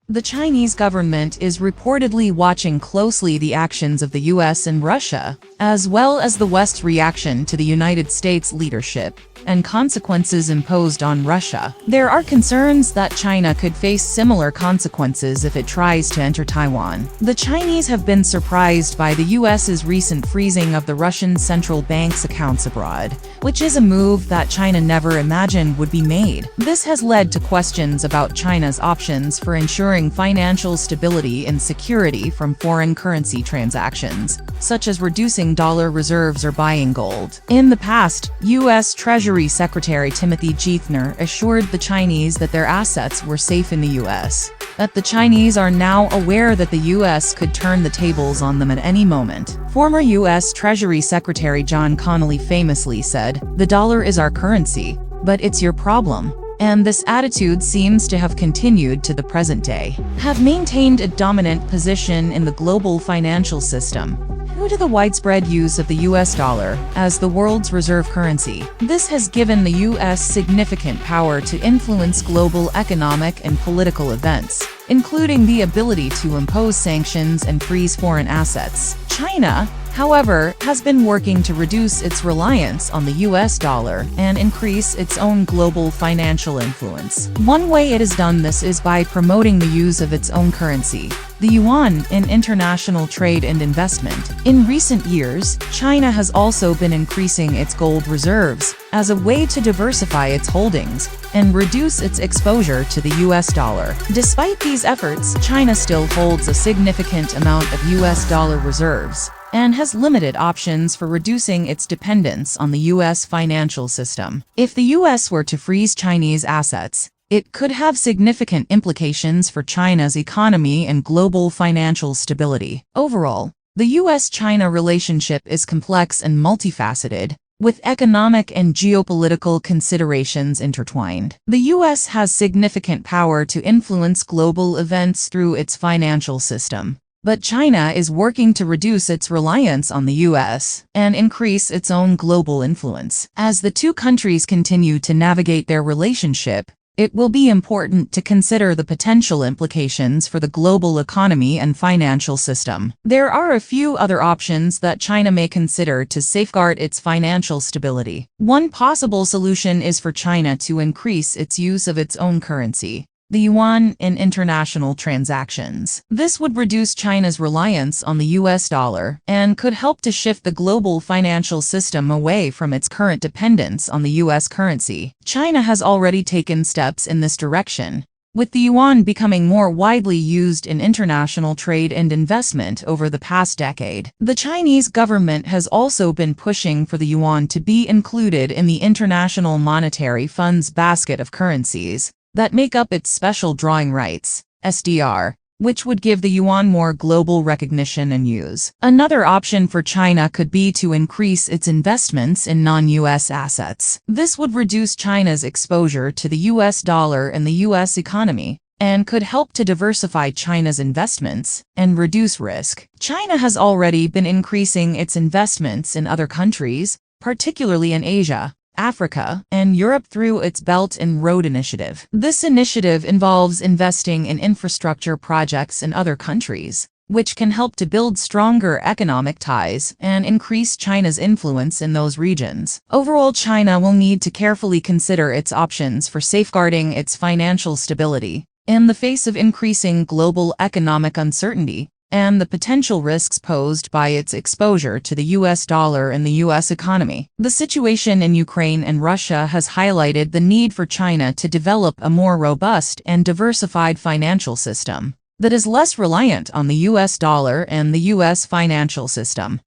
The Chinese government is reportedly watching closely the actions of the US and Russia, as well as the West's reaction to the United States leadership and consequences imposed on Russia. There are concerns that China could face similar consequences if it tries to enter Taiwan. The Chinese have been surprised by the US's recent freezing of the Russian central bank's accounts abroad, which is a move that China never imagined would be made. This has led to questions about China's options for ensuring financial stability and security from foreign currency transactions, such as reducing dollar reserves or buying gold. In the past, U.S. Treasury Secretary Timothy Geithner assured the Chinese that their assets were safe in the U.S., that the Chinese are now aware that the U.S. could turn the tables on them at any moment. Former U.S. Treasury Secretary John Connally famously said, "The dollar is our currency, but it's your problem." And this attitude seems to have continued to the present day. Have maintained a dominant position in the global financial system due to the widespread use of the US dollar as the world's reserve currency. This has given the US significant power to influence global economic and political events, including the ability to impose sanctions and freeze foreign assets. China, however, has been working to reduce its reliance on the US dollar and increase its own global financial influence. One way it has done this is by promoting the use of its own currency, the yuan, in international trade and investment. In recent years, China has also been increasing its gold reserves as a way to diversify its holdings and reduce its exposure to the US dollar. Despite these efforts, China still holds a significant amount of US dollar reserves and has limited options for reducing its dependence on the U.S. financial system. If the U.S. were to freeze Chinese assets, it could have significant implications for China's economy and global financial stability. Overall, the U.S.-China relationship is complex and multifaceted, with economic and geopolitical considerations intertwined. The U.S. has significant power to influence global events through its financial system, but China is working to reduce its reliance on the U.S. and increase its own global influence. As the two countries continue to navigate their relationship, it will be important to consider the potential implications for the global economy and financial system. There are a few other options that China may consider to safeguard its financial stability. One possible solution is for China to increase its use of its own currency, the yuan, in international transactions. This would reduce China's reliance on the US dollar and could help to shift the global financial system away from its current dependence on the US currency. China has already taken steps in this direction, with the yuan becoming more widely used in international trade and investment over the past decade. The Chinese government has also been pushing for the yuan to be included in the International Monetary Fund's basket of currencies that make up its special drawing rights, SDR, which would give the yuan more global recognition and use. Another option for China could be to increase its investments in non-US assets. This would reduce China's exposure to the US dollar and the US economy, and could help to diversify China's investments and reduce risk. China has already been increasing its investments in other countries, particularly in Asia, Africa, and Europe through its Belt and Road Initiative. This initiative involves investing in infrastructure projects in other countries, which can help to build stronger economic ties and increase China's influence in those regions. Overall, China will need to carefully consider its options for safeguarding its financial stability in the face of increasing global economic uncertainty and the potential risks posed by its exposure to the US dollar and the US economy. The situation in Ukraine and Russia has highlighted the need for China to develop a more robust and diversified financial system that is less reliant on the US dollar and the US financial system.